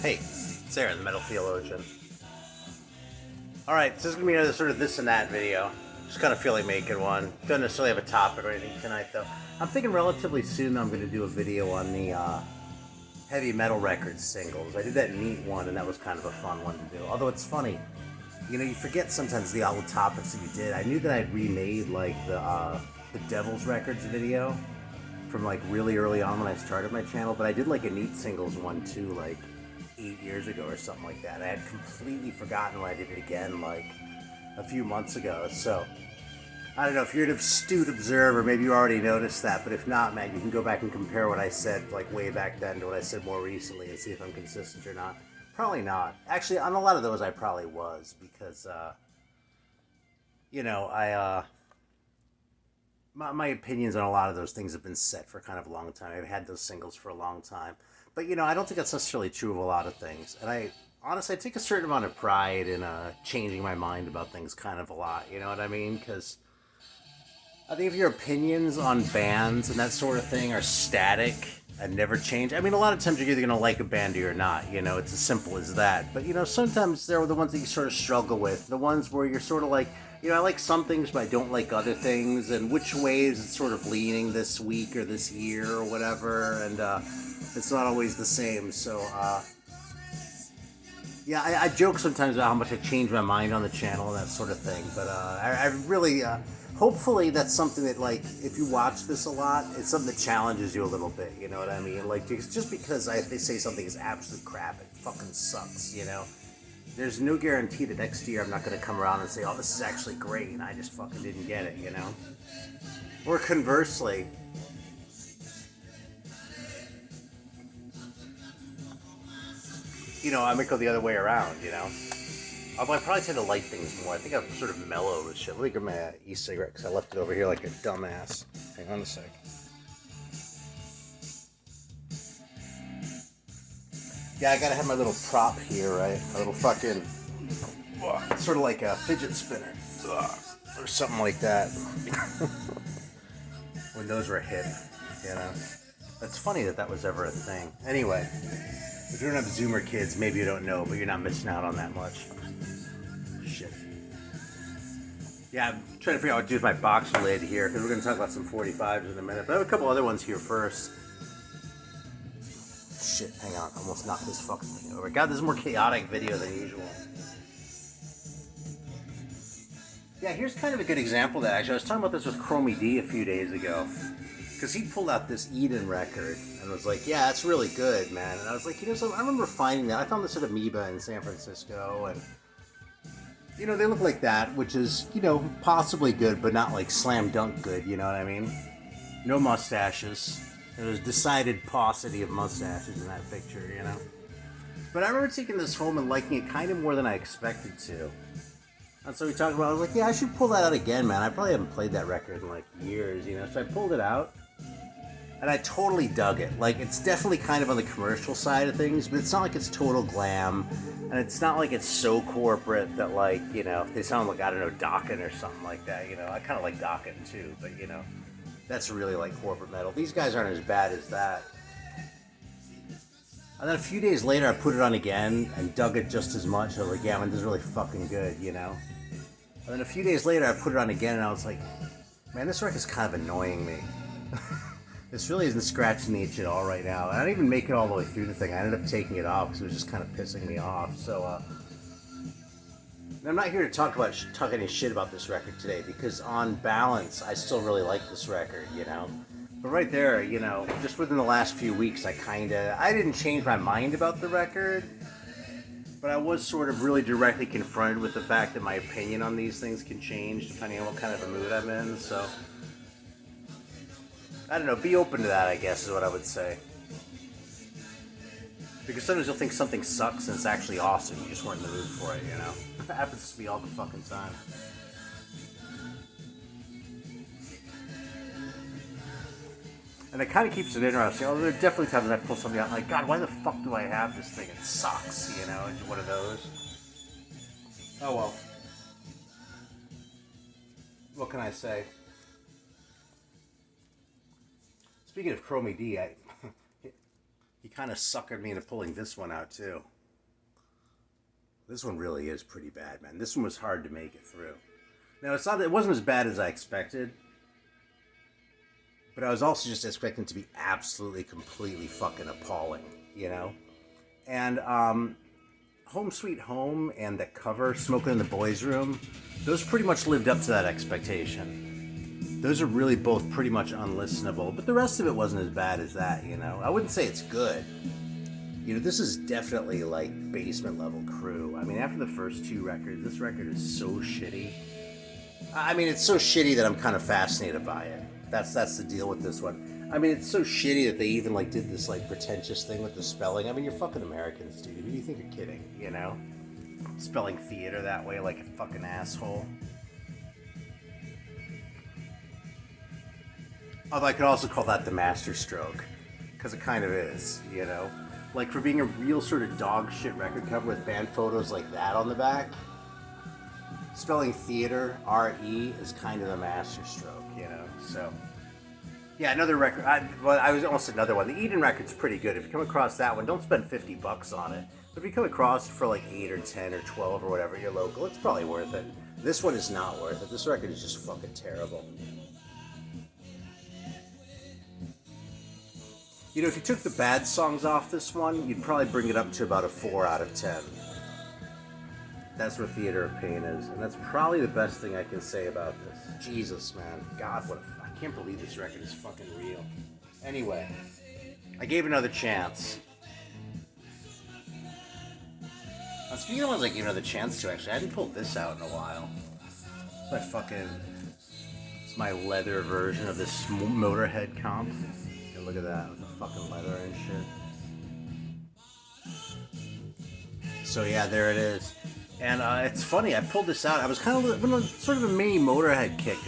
Hey, it's Aaron, the Metal Theologian. Alright, so this is going to be another sort of this and that video. Just kind of feel like making one. Don't necessarily have a topic or anything tonight, though. I'm thinking relatively soon I'm going to do a video on the heavy metal records singles. I did that neat one, and that was kind of a fun one to do. Although it's funny, you know, you forget sometimes the old topics that you did. I knew that I'd remade, like, the Devil's Records video from, like, really early on when I started my channel, but I did, like, a neat singles one, too, like, 8 years ago or something like that. I had completely forgotten when I did it again, like, a few months ago. So I don't know if you're an astute observer, maybe you already noticed that, but if not, man, you can go back and compare what I said, like, way back then to what I said more recently and see if I'm consistent or not. Probably not. Actually, on a lot of those I probably was, because you know, my opinions on a lot of those things have been set for kind of a long time. I've had those singles for a long time. But, you know, I don't think that's necessarily true of a lot of things. And I take a certain amount of pride in changing my mind about things kind of a lot. You know what I mean? Because I think if your opinions on bands and that sort of thing are static and never change, I mean, a lot of times you're either going to like a band or you're not. You know, it's as simple as that. But, you know, sometimes they're the ones that you sort of struggle with. The ones where you're sort of like, you know, I like some things, but I don't like other things. And which way is it sort of leaning this week or this year or whatever? And, it's not always the same, so, yeah, I joke sometimes about how much I change my mind on the channel and that sort of thing, but, I really, hopefully that's something that, like, if you watch this a lot, it's something that challenges you a little bit, you know what I mean? Like, just because they say something is absolute crap, it fucking sucks, you know? There's no guarantee that next year I'm not going to come around and say, oh, this is actually great, and I just fucking didn't get it, you know? Or conversely, you know, I might go the other way around, you know? Although I probably tend to like things more. I think I'm sort of mellow with shit. Let me grab my e-cigarette, because I left it over here like a dumbass. Hang on a sec. Yeah, I gotta have my little prop here, right? My little fucking, sort of like a fidget spinner. Or something like that. When those were hip, you know? That's funny that was ever a thing. Anyway. If you don't have Zoomer kids, maybe you don't know, but you're not missing out on that much. Shit. Yeah, I'm trying to figure out what to do with my box lid here, because we're going to talk about some 45s in a minute. But I have a couple other ones here first. Shit, hang on. I almost knocked this fucking thing over. God, this is a more chaotic video than usual. Yeah, here's kind of a good example of that, actually. I was talking about this with Chromie D a few days ago. Because he pulled out this Eden record and was like, yeah, that's really good, man. And I was like, you know, so I remember finding that. I found this at Amoeba in San Francisco. And, you know, they look like that, which is, you know, possibly good, but not like slam dunk good, you know what I mean? No mustaches. There was decided paucity of mustaches in that picture, you know? But I remember taking this home and liking it kind of more than I expected to. And so we talked about it. I was like, yeah, I should pull that out again, man. I probably haven't played that record in like years, you know? So I pulled it out. And I totally dug it. Like, it's definitely kind of on the commercial side of things, but it's not like it's total glam. And it's not like it's so corporate that, like, you know, they sound like, I don't know, Dokken or something like that, you know. I kind of like Dokken, too, but, you know, that's really like corporate metal. These guys aren't as bad as that. And then a few days later, I put it on again and dug it just as much. I was like, yeah, man, this is really fucking good, you know. And then a few days later, I put it on again, and I was like, man, this record's kind of annoying me. This really isn't scratching the itch at all right now. I didn't even make it all the way through the thing. I ended up taking it off because it was just kind of pissing me off. So, I'm not here to talk any shit about this record today, because on balance, I still really like this record, you know. But right there, you know, just within the last few weeks, I didn't change my mind about the record, but I was sort of really directly confronted with the fact that my opinion on these things can change depending on what kind of a mood I'm in, so I don't know, be open to that, I guess, is what I would say. Because sometimes you'll think something sucks and it's actually awesome. You just weren't in the mood for it, you know? It happens to me all the fucking time. And it kind of keeps it interesting. Oh, there are definitely times I pull something out and like, God, why the fuck do I have this thing? It sucks, you know? It's one of those. Oh, well. What can I say? Speaking of Chromie D, he kind of suckered me into pulling this one out, too. This one really is pretty bad, man. This one was hard to make it through. Now, it's not, it wasn't as bad as I expected, but I was also just expecting it to be absolutely, completely fucking appalling, you know? And Home Sweet Home and the cover, Smoking in the Boys' Room, those pretty much lived up to that expectation. Those are really both pretty much unlistenable, but the rest of it wasn't as bad as that, you know? I wouldn't say it's good. You know, this is definitely like basement level Crew. I mean, after the first two records, this record is so shitty. I mean, it's so shitty that I'm kind of fascinated by it. That's the deal with this one. I mean, it's so shitty that they even like did this like pretentious thing with the spelling. I mean, you're fucking Americans, dude. Who do you think you're kidding? You know, spelling theater that way like a fucking asshole. Although I could also call that the masterstroke, because it kind of is. You know, like for being a real sort of dog shit record cover with band photos like that on the back. Spelling theater, R-E, is kind of a masterstroke, you know, so. Yeah, another record, I was almost another one. The Eden record's pretty good. If you come across that one, don't spend $50 on it. But if you come across it for like 8 or 10 or 12 or whatever, you're local, it's probably worth it. This one is not worth it. This record is just fucking terrible. You know, if you took the bad songs off this one, you'd probably bring it up to about a 4 out of 10. That's where Theater of Pain is, and that's probably the best thing I can say about this. Jesus, man. God, I can't believe this record is fucking real. Anyway, I gave it another chance. Speaking of ones I gave another chance to, actually, I hadn't pulled this out in a while. It's my leather version of this Motorhead comp. And look at that, with the fucking leather and shit. So yeah, there it is. And it's funny, I pulled this out. I was kind of sort of a mini Motorhead kick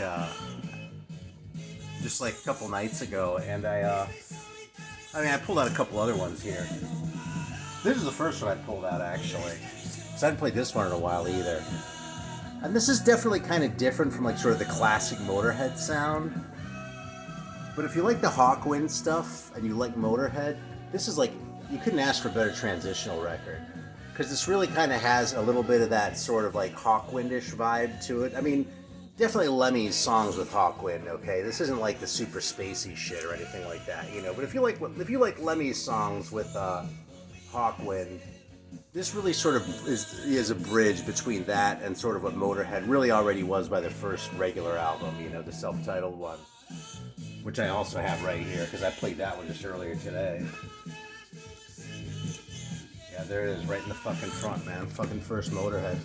just like a couple nights ago. And I pulled out a couple other ones here. This is the first one I pulled out, actually. So I hadn't played this one in a while either. And this is definitely kind of different from like sort of the classic Motorhead sound. But if you like the Hawkwind stuff and you like Motorhead, this is like, you couldn't ask for a better transitional record. Because this really kind of has a little bit of that sort of like Hawkwindish vibe to it. I mean, definitely Lemmy's songs with Hawkwind, okay? This isn't like the super spacey shit or anything like that, you know? But if you like Lemmy's songs with Hawkwind, this really sort of is a bridge between that and sort of what Motorhead really already was by their first regular album, you know, the self-titled one. Which I also have right here, because I played that one just earlier today. Yeah, there it is, right in the fucking front, man. Fucking first Motorhead.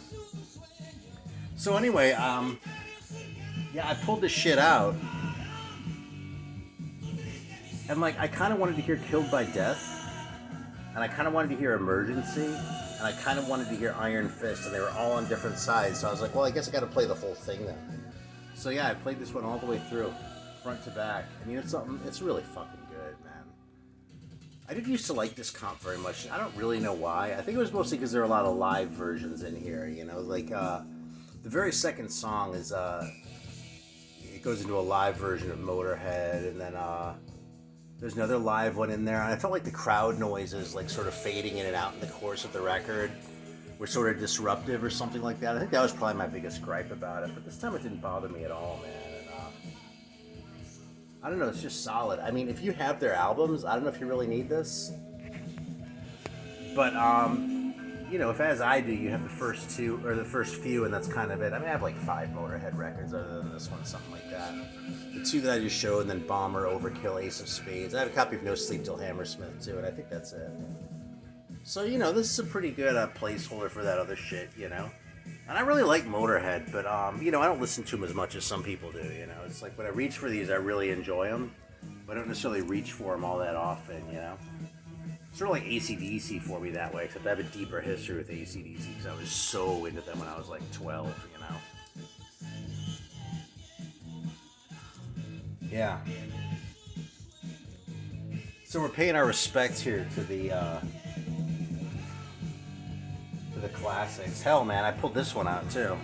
So anyway, yeah, I pulled this shit out. And like, I kind of wanted to hear Killed by Death. And I kind of wanted to hear Emergency. And I kind of wanted to hear Iron Fist. And they were all on different sides. So I was like, well, I guess I got to play the whole thing then. So yeah, I played this one all the way through. Front to back. I mean, it's really fucking good, man. I didn't used to like this comp very much. I don't really know why. I think it was mostly because there are a lot of live versions in here, you know, like the very second song is it goes into a live version of Motorhead, and then there's another live one in there, and I felt like the crowd noises like sort of fading in and out in the course of the record were sort of disruptive or something like that. I think that was probably my biggest gripe about it, but this time it didn't bother me at all, man. I don't know, it's just solid. I mean, if you have their albums, I don't know if you really need this. But, you know, if as I do, you have the first two, or the first few, and that's kind of it. I mean, I have like 5 Motorhead records other than this one, something like that. The 2 that I just showed, and then Bomber, Overkill, Ace of Spades. I have a copy of No Sleep Till Hammersmith, too, and I think that's it. So, you know, this is a pretty good placeholder for that other shit, you know? And I really like Motorhead, but, you know, I don't listen to them as much as some people do, you know? It's like when I reach for these, I really enjoy them, but I don't necessarily reach for them all that often, you know? It's sort of like AC/DC for me that way, except I have a deeper history with AC/DC because I was so into them when I was like 12, you know? Yeah. So we're paying our respects here to the classics. Hell, man, I pulled this one out too.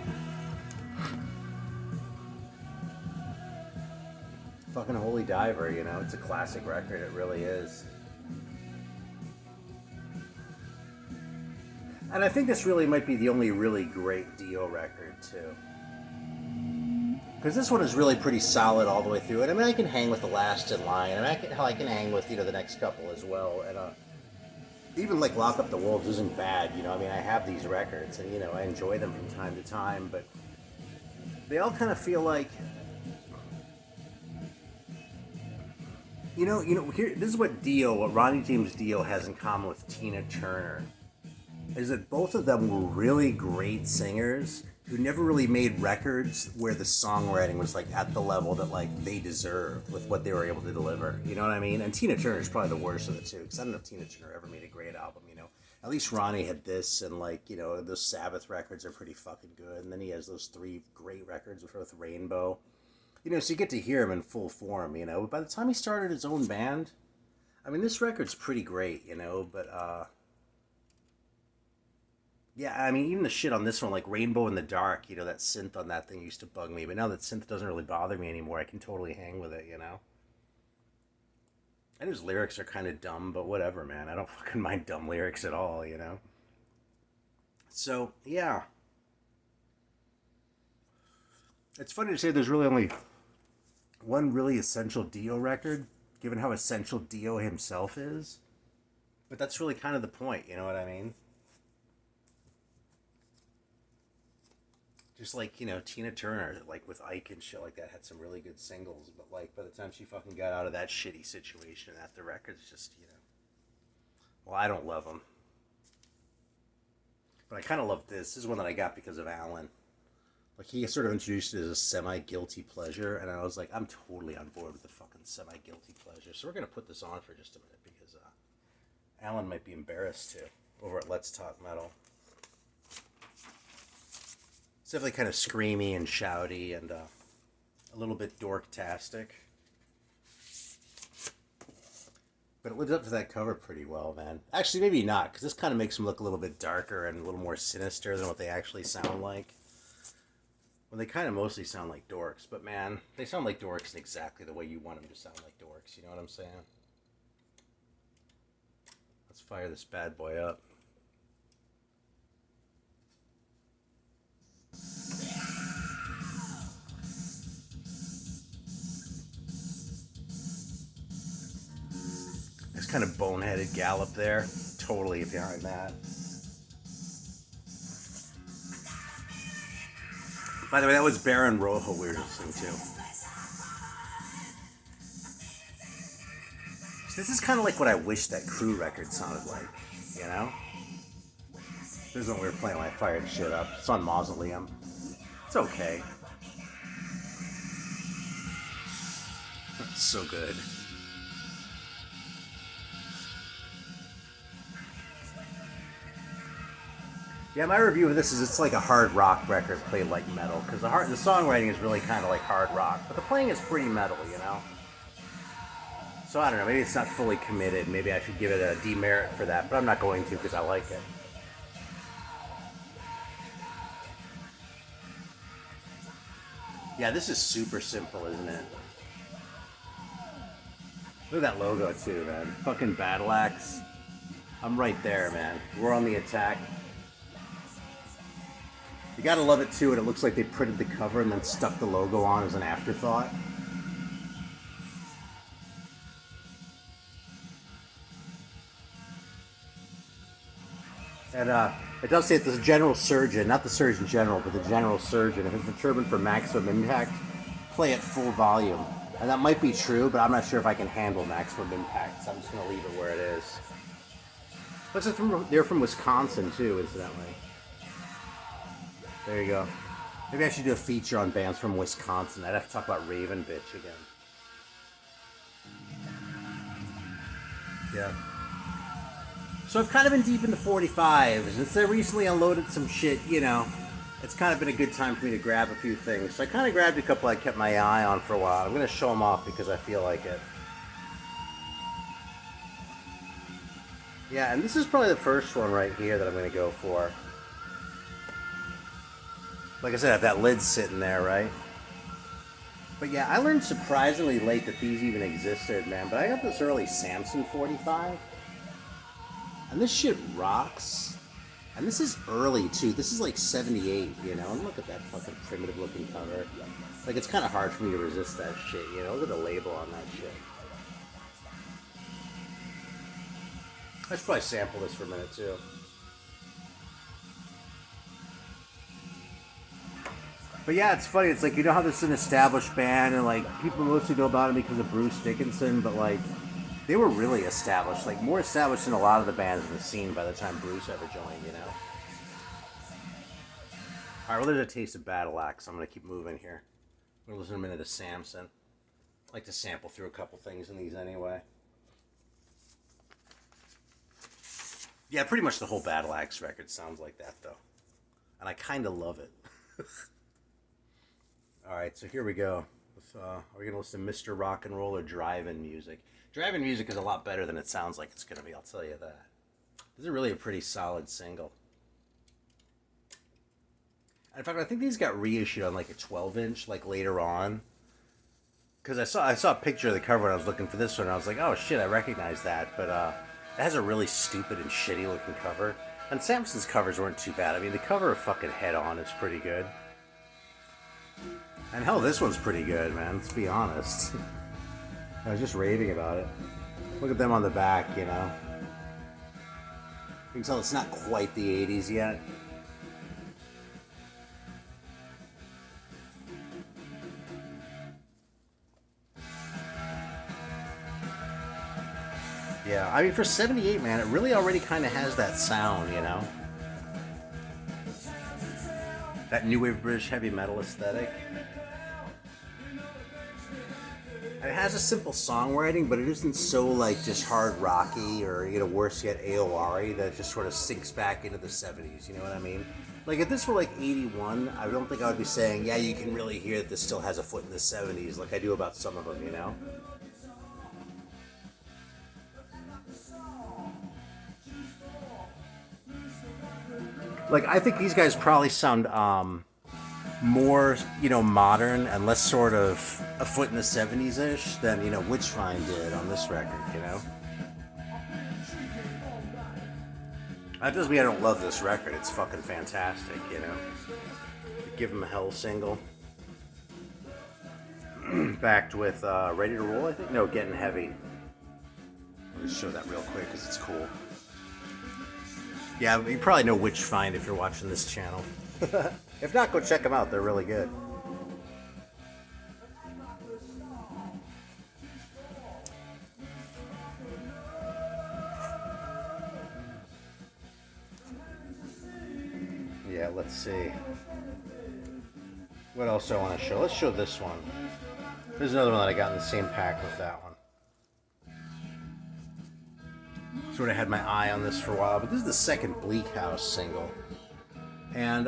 Fucking Holy Diver, you know, it's a classic record, it really is. And I think this really might be the only really great Dio record, too. Because this one is really pretty solid all the way through it. I mean, I can hang with the last in line, and I can hang with, the next couple as well. And even like Lock Up the Wolves isn't bad, I mean, I have these records, and I enjoy them from time to time, but they all kind of feel like, here, this is what Ronnie James Dio has in common with Tina Turner, is that both of them were really great singers who never really made records where the songwriting was like at the level that like they deserved with what they were able to deliver. You know what I mean? And Tina Turner is probably the worst of the two, because I don't know if Tina Turner ever made a great album. At least Ronnie had this, and like those Sabbath records are pretty fucking good. And then he has those 3 great records with Rainbow. So you get to hear him in full form. But by the time he started his own band, I mean, this record's pretty great. But yeah, I mean, even the shit on this one, like Rainbow in the Dark, that synth on that thing used to bug me. But now that synth doesn't really bother me anymore, I can totally hang with it, And his lyrics are kind of dumb, but whatever, man. I don't fucking mind dumb lyrics at all, So, yeah. It's funny to say there's really only one really essential Dio record, given how essential Dio himself is. But that's really kind of the point, you know what I mean? Just like, Tina Turner, like with Ike and shit like that, had some really good singles. But like, by the time she fucking got out of that shitty situation at the records, just, well, I don't love them. But I kind of love this. This is one that I got because of Alan. Like, he sort of introduced it as a semi-guilty pleasure, and I was like, I'm totally on board with the fucking semi-guilty pleasure. So we're going to put this on for just a minute, because Alan might be embarrassed, too, over at Let's Talk Metal. It's definitely kind of screamy and shouty and a little bit dork-tastic. But it lives up to that cover pretty well, man. Actually, maybe not, because this kind of makes them look a little bit darker and a little more sinister than what they actually sound like. Well, they kind of mostly sound like dorks, but man, they sound like dorks in exactly the way you want them to sound like dorks, you know what I'm saying? Let's fire this bad boy up. This kind of boneheaded gallop there, totally behind that. By the way, that was Baron Rojo we were listening to. So this is kind of like what I wish that Crew record sounded like, This is when we were playing when I fired shit up. It's on Mausoleum. It's okay. It's so good. Yeah, my review of this is it's like a hard rock record played like metal, because the songwriting is really kind of like hard rock, but the playing is pretty metal, So I don't know, maybe it's not fully committed. Maybe I should give it a demerit for that, but I'm not going to because I like it. Yeah, this is super simple, isn't it? Look at that logo too, man. Fucking Battle Axe. I'm right there, man. We're on the attack. You gotta love it too, and it looks like they printed the cover and then stuck the logo on as an afterthought. And it does say that the general surgeon, not the Surgeon General, but the general surgeon has determined for maximum impact, play at full volume. And that might be true, but I'm not sure if I can handle maximum impact, so I'm just gonna leave it where it is. They're from Wisconsin too, incidentally. There you go. Maybe I should do a feature on bands from Wisconsin. I'd have to talk about Raven Bitch again. Yeah. So I've kind of been deep into 45s. Since I recently unloaded some shit, it's kind of been a good time for me to grab a few things. So I kind of grabbed a couple I kept my eye on for a while. I'm going to show them off because I feel like it. Yeah, and this is probably the first one right here that I'm going to go for. Like I said, I have that lid sitting there, right? But yeah, I learned surprisingly late that these even existed, man. But I got this early Samson 45. And this shit rocks. And this is early too. This is like 78, you know? And look at that fucking primitive looking cover. Like, it's kind of hard for me to resist that shit, you know? Look at the label on that shit. I should probably sample this for a minute too. But yeah, it's funny. It's like, you know how this is an established band and like people mostly know about it because of Bruce Dickinson, but like they were really established, like more established than a lot of the bands in the scene by the time Bruce ever joined, you know? Alright, well, there's a taste of Battle Axe. I'm going to keep moving here. We're going to listen a minute to Samson. I like to sample through a couple things in these anyway. Yeah, pretty much the whole Battle Axe record sounds like that, though. And I kind of love it. Alright, so here we go. We're going to listen to Mr. Rock and Roll or Drive-In Music. Drive-In Music is a lot better than it sounds like it's going to be, I'll tell you that. This is really a pretty solid single. In fact, I think these got reissued on like a 12-inch, like later on. Because I saw a picture of the cover when I was looking for this one, and I was like, oh shit, I recognize that. But it has a really stupid and shitty looking cover. And Samson's covers weren't too bad. I mean, the cover of fucking Head On is pretty good. And hell, this one's pretty good, man, let's be honest. I was just raving about it. Look at them on the back, you know. You can tell it's not quite the 80s yet. Yeah, I mean, for 78, man, it really already kind of has that sound, you know? That new wave British heavy metal aesthetic. And it has a simple songwriting, but it isn't so, like, just hard rocky or, you know, worse yet, AOR-y that it just sort of sinks back into the 70s, you know what I mean? Like, if this were, like, 81, I don't think I would be saying, yeah, you can really hear that this still has a foot in the 70s, like I do about some of them, you know? Like, I think these guys probably sound more, you know, modern and less sort of a foot in the 70s-ish than, you know, Witchfind did on this record, you know? That doesn't mean I don't love this record. It's fucking fantastic, you know? Give Him a Hell single. Backed with Ready to Roll, I think? No, Getting Heavy. I'll just show that real quick because it's cool. Yeah, you probably know Witchfind if you're watching this channel. If not, go check them out. They're really good. Yeah, let's see. What else do I want to show? Let's show this one. There's another one that I got in the same pack with that one. Sort of had my eye on this for a while, but this is the second Bleak House single. And,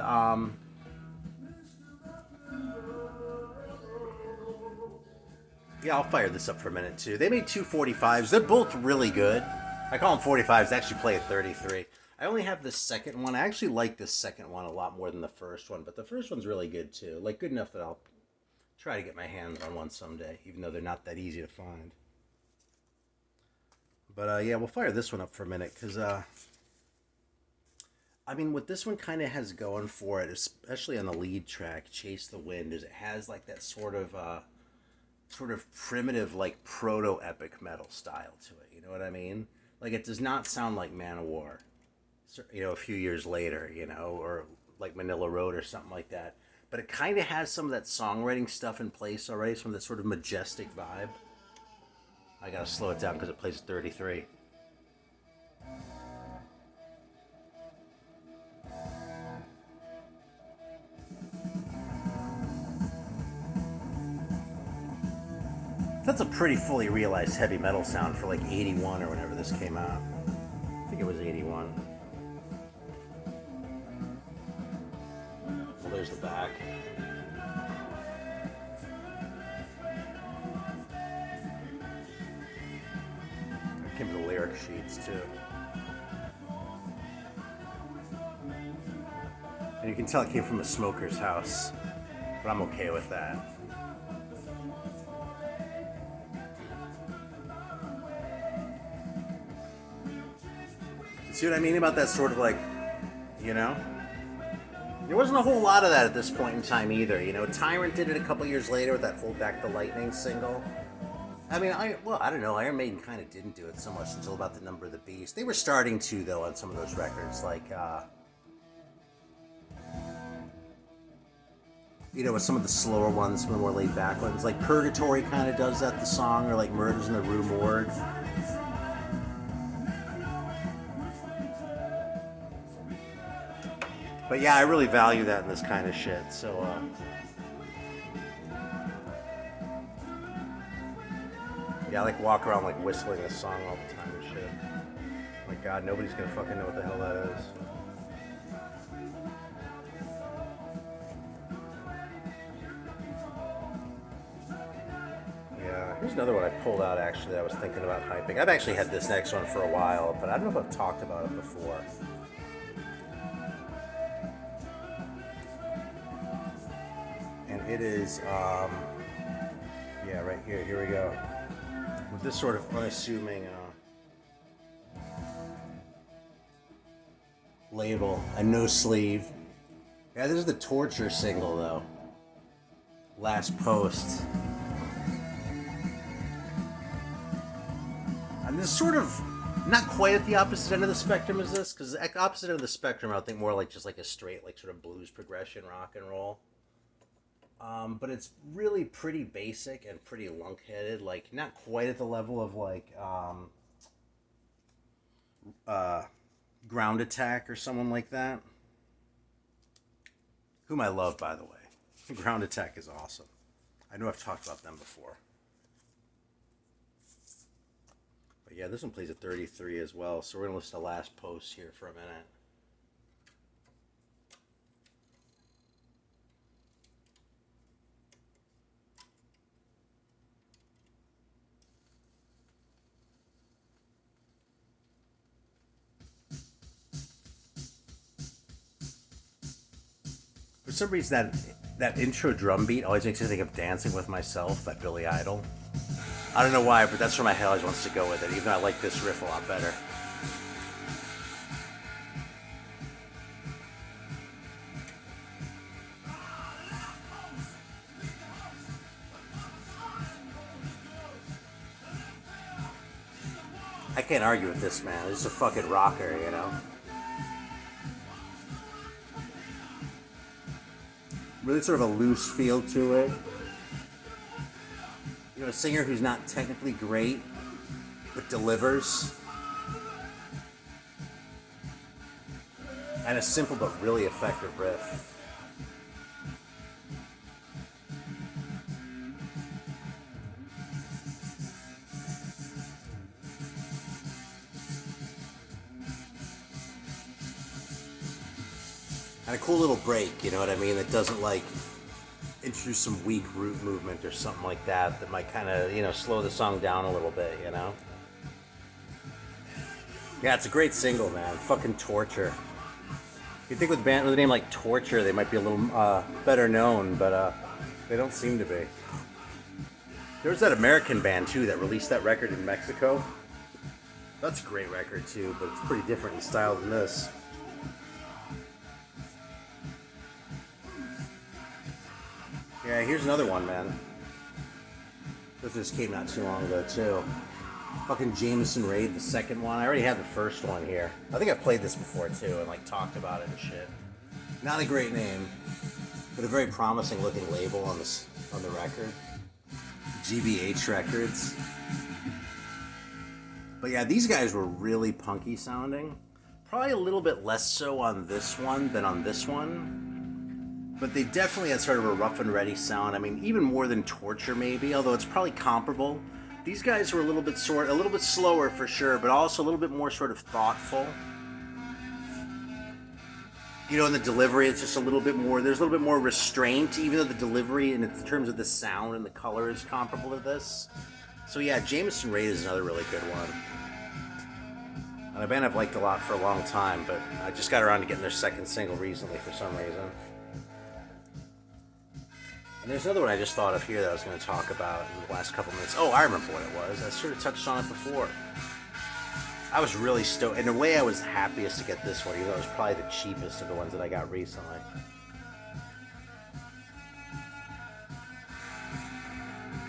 yeah, I'll fire this up for a minute, too. They made two 45s. They're both really good. I call them 45s. They actually play at 33. I only have the second one. I actually like this second one a lot more than the first one, but the first one's really good, too. Like, good enough that I'll try to get my hands on one someday, even though they're not that easy to find. But, yeah, we'll fire this one up for a minute, because, I mean, what this one kind of has going for it, especially on the lead track, Chase the Wind, is it has, like, that sort of primitive, like, proto-epic metal style to it, you know what I mean? Like, it does not sound like Manowar, you know, a few years later, you know, or like Manila Road or something like that. But it kind of has some of that songwriting stuff in place already, some of that sort of majestic vibe. I gotta slow it down because it plays 33. That's a pretty fully realized heavy metal sound for like 81 or whenever this came out. I think it was 81. Well, there's the back. It came with the lyric sheets too. And you can tell it came from a smoker's house, but I'm okay with that. See what I mean about that sort of like, you know? There wasn't a whole lot of that at this point in time either, you know? Tyrant did it a couple years later with that Hold Back the Lightning single. I mean, I don't know. Iron Maiden kind of didn't do it so much until about The Number of the Beast. They were starting to, though, on some of those records, like, you know, with some of the slower ones, some of the more laid back ones. Like Purgatory kind of does that, the song, or like Murders in the Rue Morgue. But yeah, I really value that in this kind of shit, so, yeah, I like walk around like whistling this song all the time and shit. Oh my god, nobody's gonna fucking know what the hell that is. Yeah, here's another one I pulled out actually that I was thinking about hyping. I've actually had this next one for a while, but I don't know if I've talked about it before. And it is, yeah, right here. Here we go. With this sort of unassuming label and no sleeve. Yeah, this is the Torture single though. Last Post. And this sort of not quite at the opposite end of the spectrum as this, because the opposite end of the spectrum I would think more like just like a straight like sort of blues progression rock and roll. But it's really pretty basic and pretty lunk-headed, like not quite at the level of like Ground Attack or someone like that. Whom I love, by the way. Ground Attack is awesome. I know I've talked about them before. But yeah, this one plays at 33 as well, so we're going to listen to Last Post here for a minute. For some reason, that intro drum beat always makes me think of Dancing with Myself by Billy Idol. I don't know why, but that's where my head always wants to go with it, even though I like this riff a lot better. I can't argue with this, man. This is a fucking rocker, you know? Really sort of a loose feel to it. You know, a singer who's not technically great, but delivers. And a simple but really effective riff. And a cool little break, you know what I mean? That doesn't like introduce some weak root movement or something like that that might kind of, you know, slow the song down a little bit, you know? Yeah, it's a great single, man. Fucking Torture. You'd think with a band with a name like Torture, they might be a little better known, but they don't seem to be. There was that American band, too, that released that record in Mexico. That's a great record, too, but it's pretty different in style than this. Yeah, here's another one, man. This just came out too long ago, too. Fucking Jameson Raid, the second one. I already had the first one here. I think I've played this before, too, and, like, talked about it and shit. Not a great name, but a very promising looking label on the record. GBH Records. But yeah, these guys were really punky sounding. Probably a little bit less so on this one than on this one. But they definitely had sort of a rough and ready sound. I mean, even more than Torture, maybe, although it's probably comparable. These guys were a little bit slower for sure, but also a little bit more sort of thoughtful. You know, in the delivery, it's just a little bit more. There's a little bit more restraint, even though the delivery, in terms of the sound and the color, is comparable to this. So yeah, Jameson Raid is another really good one. And a band I've liked a lot for a long time, but I just got around to getting their second single recently for some reason. And there's another one I just thought of here that I was going to talk about in the last couple minutes. Oh, I remember what it was. I sort of touched on it before. I was really stoked. In a way, I was happiest to get this one, even though it was probably the cheapest of the ones that I got recently.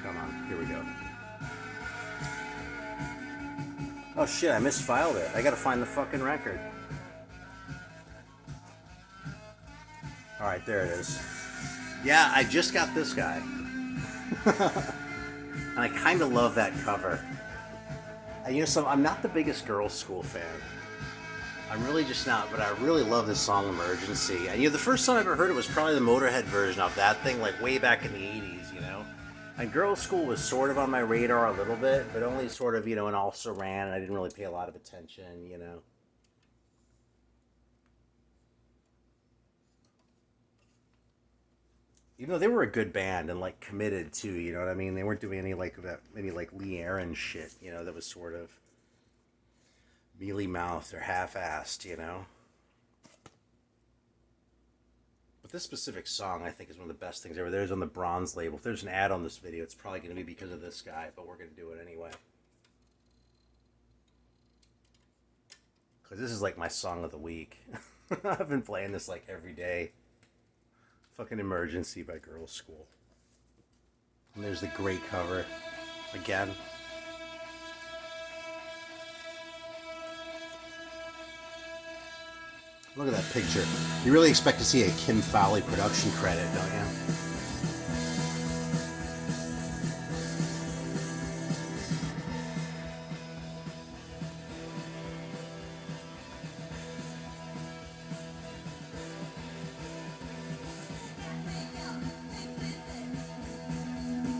Come on, here we go. Oh shit, I misfiled it. I gotta find the fucking record. Alright, there it is. Yeah, I just got this guy. And I kind of love that cover. And, you know, so I'm not the biggest Girlschool fan. I'm really just not, but I really love this song, Emergency. And, you know, the first time I ever heard it was probably the Motorhead version of that thing, like way back in the 80s, you know? And Girlschool was sort of on my radar a little bit, but only sort of, you know, and also ran, and I didn't really pay a lot of attention, you know? Even though they were a good band and like committed too, you know what I mean? They weren't doing any like that, any like Lee Aaron shit, you know, that was sort of mealy mouthed or half-assed, you know. But this specific song, I think, is one of the best things ever. There's on the Bronze label. If there's an ad on this video, it's probably going to be because of this guy, but we're going to do it anyway. Because this is like my song of the week. I've been playing this like every day. Fucking Emergency by Girlschool. And there's the great cover. Again. Look at that picture. You really expect to see a Kim Fowley production credit, don't you?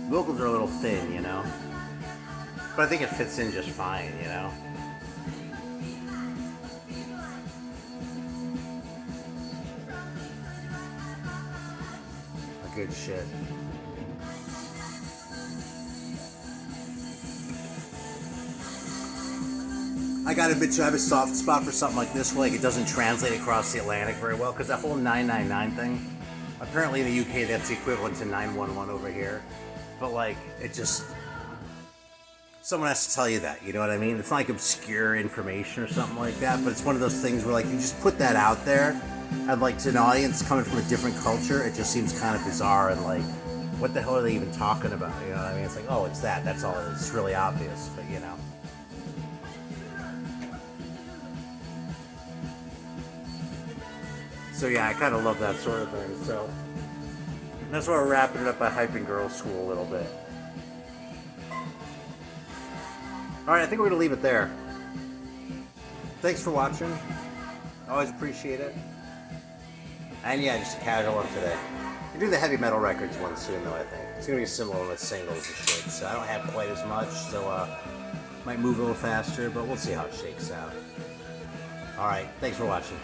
Vocals are a little thin, you know? But I think it fits in just fine, you know? Good shit. I gotta admit, I have a soft spot for something like this, where like it doesn't translate across the Atlantic very well, because that whole 999 thing, apparently in the UK that's the equivalent to 911 over here. But like, it just, someone has to tell you that, you know what I mean? It's not like obscure information or something like that, but it's one of those things where like you just put that out there, and like to an audience coming from a different culture, it just seems kind of bizarre and like, what the hell are they even talking about? You know what I mean? It's like, oh, it's that. That's all. It's really obvious, but you know. So yeah, I kind of love that sort of thing. So that's why we're wrapping it up by hyping Girlschool a little bit. All right, I think we're gonna leave it there. Thanks for watching. Always appreciate it. And yeah, just a casual one today. We'll do the heavy metal records one soon, though, I think. It's going to be similar with singles and shit, so I don't have quite as much, so might move a little faster, but we'll see how it shakes out. Alright, thanks for watching.